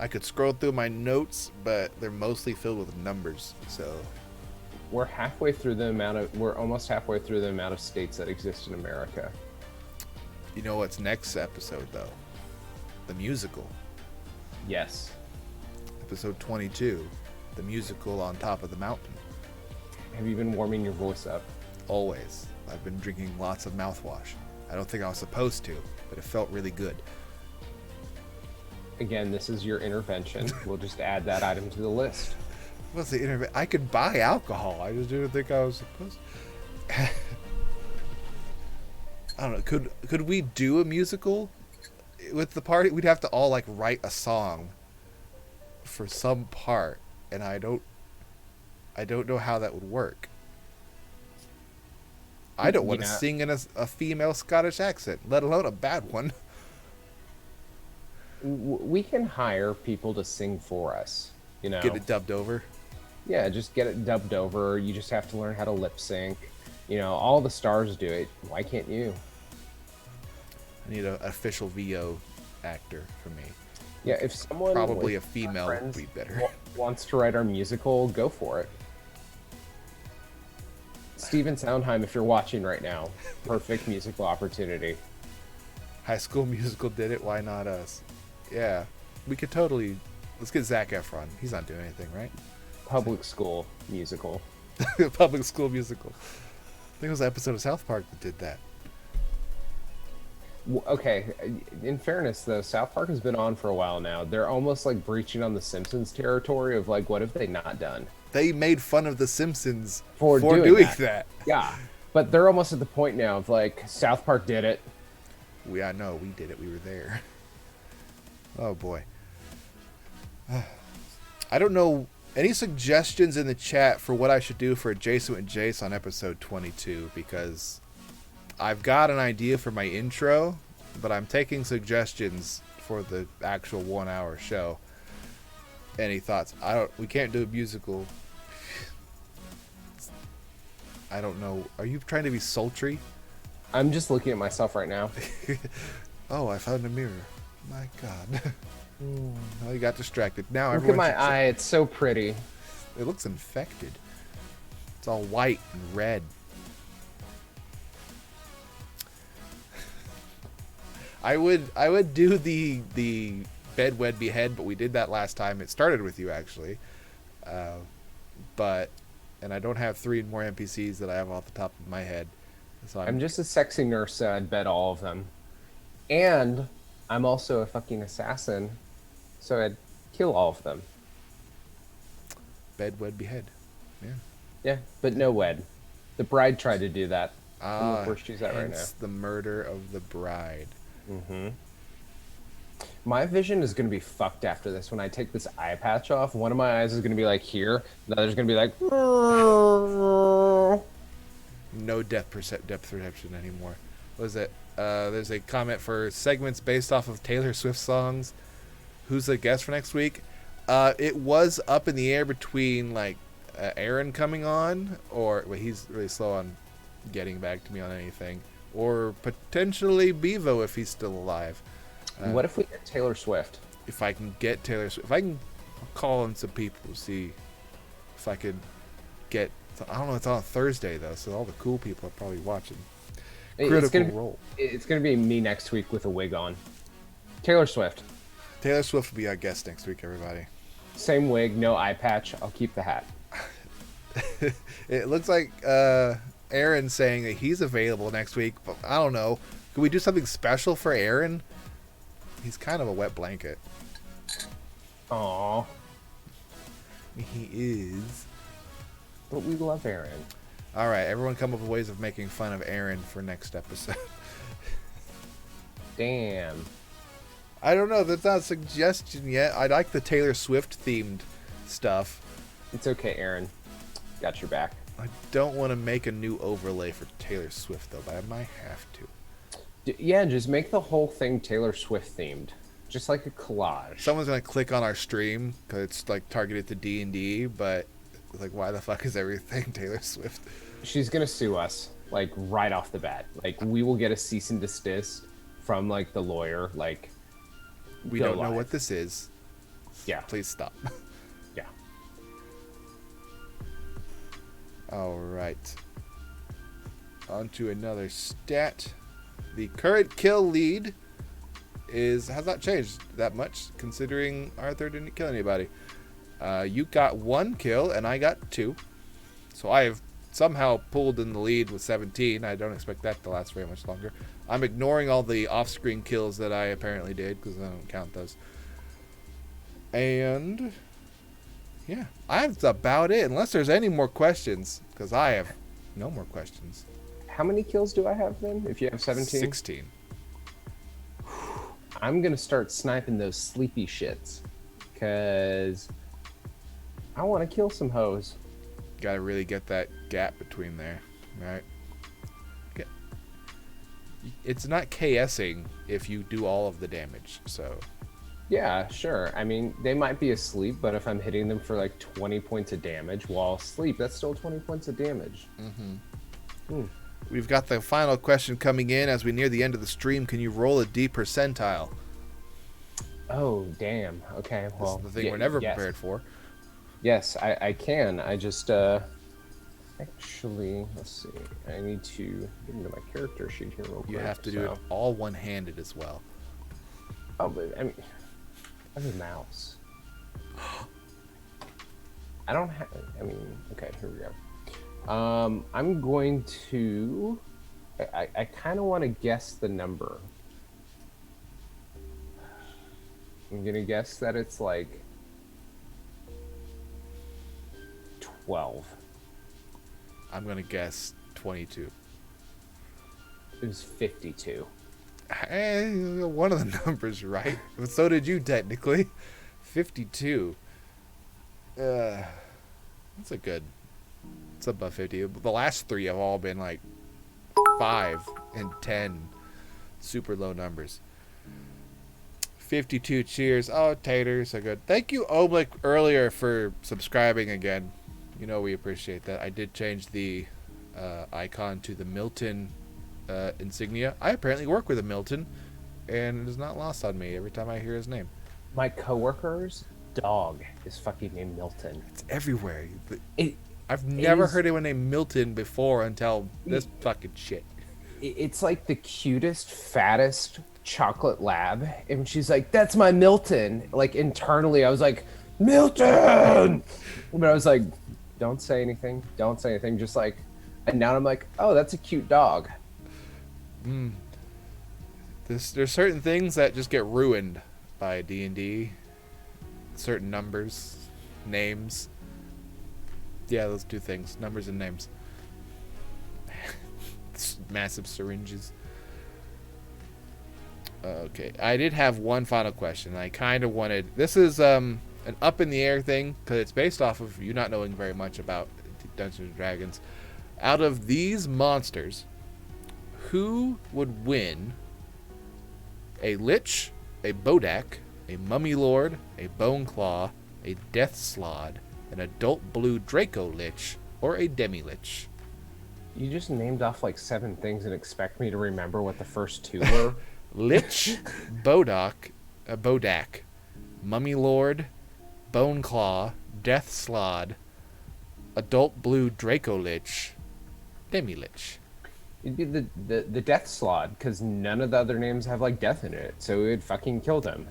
I could scroll through my notes, but they're mostly filled with numbers. So we're halfway through the amount of. We're almost halfway through the amount of states that exist in America. You know what's next episode though? The musical. Yes. Episode 22, the musical on top of the mountain. Have you been warming your voice up? Always. I've been drinking lots of mouthwash. I don't think I was supposed to, but it felt really good. Again, this is your intervention. We'll just add that item to the list. What's the intervention? I could buy alcohol. I just didn't think I was supposed to. I don't know. Could we do a musical with the party? We'd have to all like write a song for some part, and I don't know how that would work. I don't want to sing in a female Scottish accent, let alone a bad one. We can hire people to sing for us, Get it dubbed over. Yeah, just get it dubbed over. You just have to learn how to lip sync. All the stars do it. Why can't you? I need an official VO actor for me. Yeah, if someone probably a female would be better. Wants to write our musical, go for it. Steven Sondheim, if you're watching right now, perfect musical opportunity. High School Musical did it. Why not us? Yeah, we could totally. Let's get Zac Efron. He's not doing anything, right? Public school musical. Public school musical. I think it was an episode of South Park that did that. Okay, in fairness though, South Park has been on for a while now. They're almost like breaching on the Simpsons territory of like, what have they not done? They made fun of the Simpsons for doing that. Yeah, but they're almost at the point now of like, South Park did it. I know we did it. We were there. Oh boy. I don't know. Any suggestions in the chat for what I should do for Jason and Jace on episode 22? Because I've got an idea for my intro, but I'm taking suggestions for the actual 1 hour show. Any thoughts? We can't do a musical. I don't know. Are you trying to be sultry? I'm just looking at myself right now. Oh, I found a mirror. My God. Oh, you got distracted. Now look at my eye. It's so pretty. It looks infected. It's all white and red. I would do the bed wed behead, but we did that last time. It started with you actually, and I don't have 3 more NPCs that I have off the top of my head. So I'm just a sexy nurse, so I'd bet all of them, and I'm also a fucking assassin, so I'd kill all of them. Bed wed behead, yeah. Yeah, but no wed. The bride tried to do that. Where she's at right now. The murder of the bride. Mm-hmm. My vision is going to be fucked after this. When I take this eye patch off, one of my eyes is going to be like here, the other's going to be like... No depth perception anymore. What was it? There's a comment for segments based off of Taylor Swift songs. Who's the guest for next week? It was up in the air between like Aaron coming on, or he's really slow on getting back to me on anything, or potentially Bevo if he's still alive. What if we get Taylor Swift? if I can get Taylor Swift, if I can call in some people to see if I could get. I don't know. It's on a Thursday though, so all the cool people are probably watching. Critical Role. It's gonna be me next week with a wig on. Taylor Swift. Taylor Swift will be our guest next week, everybody. Same wig, no eye patch. I'll keep the hat. It looks like Aaron's saying that he's available next week, but I don't know. Could we do something special for Aaron? He's kind of a wet blanket. Aw. He is. But we love Aaron. All right, everyone come up with ways of making fun of Aaron for next episode. Damn. I don't know. That's not a suggestion yet. I like the Taylor Swift themed stuff. It's okay, Aaron. Got your back. I don't want to make a new overlay for Taylor Swift, though, but I might have to. Yeah, just make the whole thing Taylor Swift themed. Just like a collage. Someone's going to click on our stream because it's like targeted to D&D, but like, why the fuck is everything Taylor Swift? She's going to sue us, like, right off the bat. Like, we will get a cease and desist from, like, the lawyer. Like, we don't know what this is. Yeah. Please stop. Yeah. All right. On to another stat. The current kill lead has not changed that much, considering Arthur didn't kill anybody. You got 1 kill, and I got 2. So I have somehow pulled in the lead with 17. I don't expect that to last very much longer. I'm ignoring all the off-screen kills that I apparently did, because I don't count those. And yeah, that's about it, unless there's any more questions, because I have no more questions. How many kills do I have then, if you have 17? 16. I'm going to start sniping those sleepy shits, because I want to kill some hoes. Gotta really get that gap between there, right? It's not KSing if you do all of the damage, so... Yeah, sure. I mean, they might be asleep, but if I'm hitting them for like 20 points of damage while asleep, that's still 20 points of damage. We've got the final question coming in as we near the end of the stream. Can you roll a D percentile? Oh, damn. Okay, well... This is the thing we're never prepared for. Yes, I can. I just, actually, let's see. I need to get into my character sheet here real quick. You have to do it all one-handed as well. Oh, but, I mean, I have a mouse. I don't have, I mean, okay, here we go. I'm going to, I kind of want to guess the number. I'm going to guess that it's like 12. I'm going to guess 22. It was 52. One of the numbers right. But so did you, technically. 52. That's a good... It's above 50. The last 3 have all been like 5 and 10. Super low numbers. 52 cheers. Oh, Tater, so good. Thank you, Oblick, earlier for subscribing again. You know we appreciate that. I did change the icon to the Milton insignia. I apparently work with a Milton, and it is not lost on me every time I hear his name. My coworker's dog is fucking named Milton. It's everywhere. I've never heard anyone named Milton before until this fucking shit. It's like the cutest, fattest chocolate lab, and she's like, "That's my Milton." Like internally, I was like, "Milton," but I was like, "Don't say anything. Don't say anything." Just like, and now I'm like, "Oh, that's a cute dog." There's certain things that just get ruined by D&D. Certain numbers, names. Yeah, those 2 things. Numbers and names. Massive syringes. Okay, I did have one final question. I kind of wanted... This is an up in the air thing, because it's based off of you not knowing very much about Dungeons & Dragons. Out of these monsters, who would win a Lich, a Bodak, a Mummy Lord, a Bone Claw, a Death Slod, an Adult Blue Draco Lich, or a Demi Lich? You just named off like 7 things and expect me to remember what the first 2 were? Lich, Bodak, Mummy Lord, Bone Claw, Death Slod, Adult Blue Draco Lich, Demi Lich. It'd be the Death Slod, because none of the other names have like death in it, so it would fucking kill them.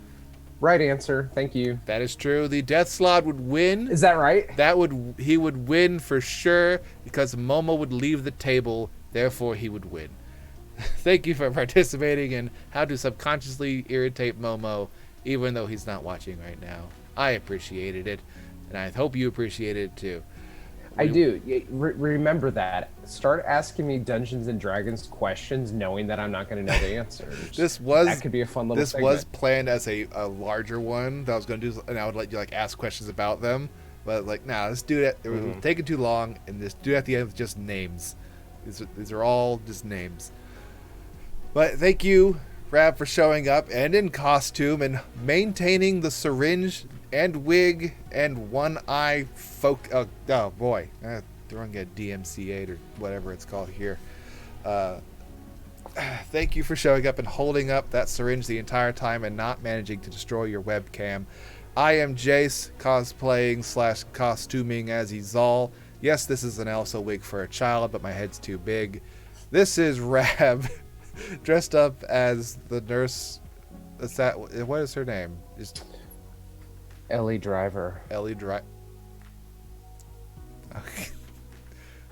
Right answer. Thank you. That is true. The Death Slod would win. Is that right? He would win for sure because Momo would leave the table, therefore he would win. Thank you for participating in how to subconsciously irritate Momo, even though he's not watching right now. I appreciated it, and I hope you appreciated it too. I do. Remember that. Start asking me Dungeons and Dragons questions, knowing that I'm not going to know the answers. That could be a fun little segment. Was planned as a larger one that I was going to do, and I would let you like ask questions about them. But like, nah, let's do it. It was taking too long, and just do it at the end with just names. These are all just names. But thank you, Raab, for showing up and in costume and maintaining the syringe and wig and one eye oh boy, throwing a DMC8 or whatever it's called here. Thank you for showing up and holding up that syringe the entire time and not managing to destroy your webcam. I am Jace, cosplaying / costuming as Izal. Yes, this is an Elsa wig for a child, but my head's too big. This is Raab, dressed up as the nurse. What is her name? Ellie Driver. Ellie Driver. Okay.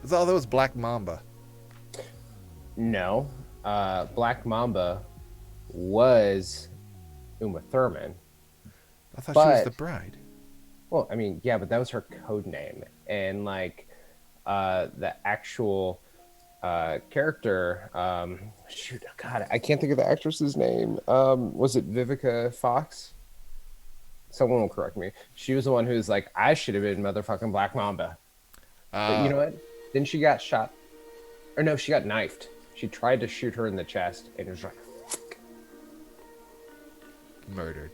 That was Black Mamba. No. Black Mamba was Uma Thurman. I thought she was the bride. Well, I mean, yeah, but that was her code name. And, like, the actual character, shoot, God, I can't think of the actress's name. Was it Vivica Fox? Someone will correct me. She was the one who was like, I should have been motherfucking Black Mamba. But you know what? Then she got shot. Or no, she got knifed. She tried to shoot her in the chest, and it was like, murdered.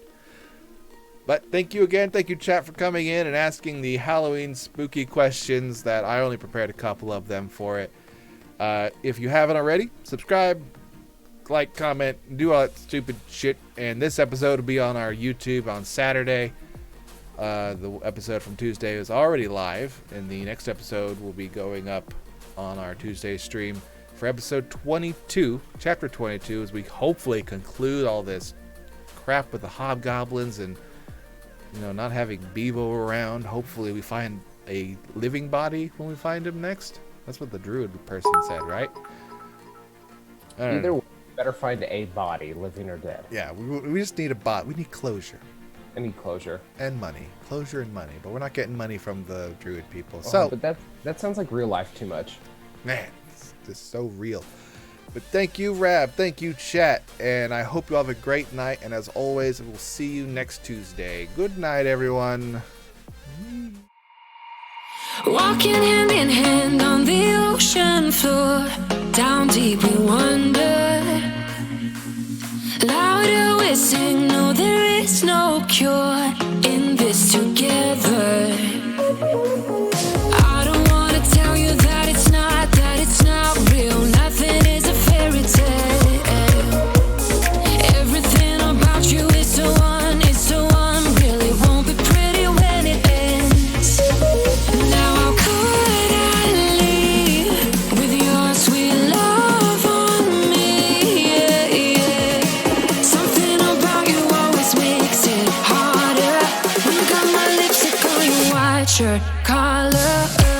But thank you again. Thank you, chat, for coming in and asking the Halloween spooky questions that I only prepared a couple of them for it. If you haven't already, subscribe, like, comment, do all that stupid shit. And this episode will be on our YouTube on Saturday. The episode from Tuesday is already live, and the next episode will be going up on our Tuesday stream for episode 22, chapter 22, as we hopefully conclude all this crap with the hobgoblins and, you know, not having Bevo around. Hopefully we find a living body when we find him next. That's what the druid person said, right? Either way, better find a body, living or dead. Yeah, we just need a bot. We need closure. I need closure. And money. Closure and money. But we're not getting money from the druid people. But that sounds like real life too much. Man, it's just so real. But thank you, Raab. Thank you, chat. And I hope you all have a great night. And as always, we'll see you next Tuesday. Good night, everyone. Walking hand in hand on the ocean floor, down deep we wander. Louder we sing, no there is no cure in this together. I don't wanna tell you that it's not real. Nothing is a fairy tale. Everything about you is so unreal. It won't be pretty when it ends. Now how could I leave with your sweet love on me? Yeah, yeah. Something about you always makes it harder. When you got my lipstick on your white shirt collar.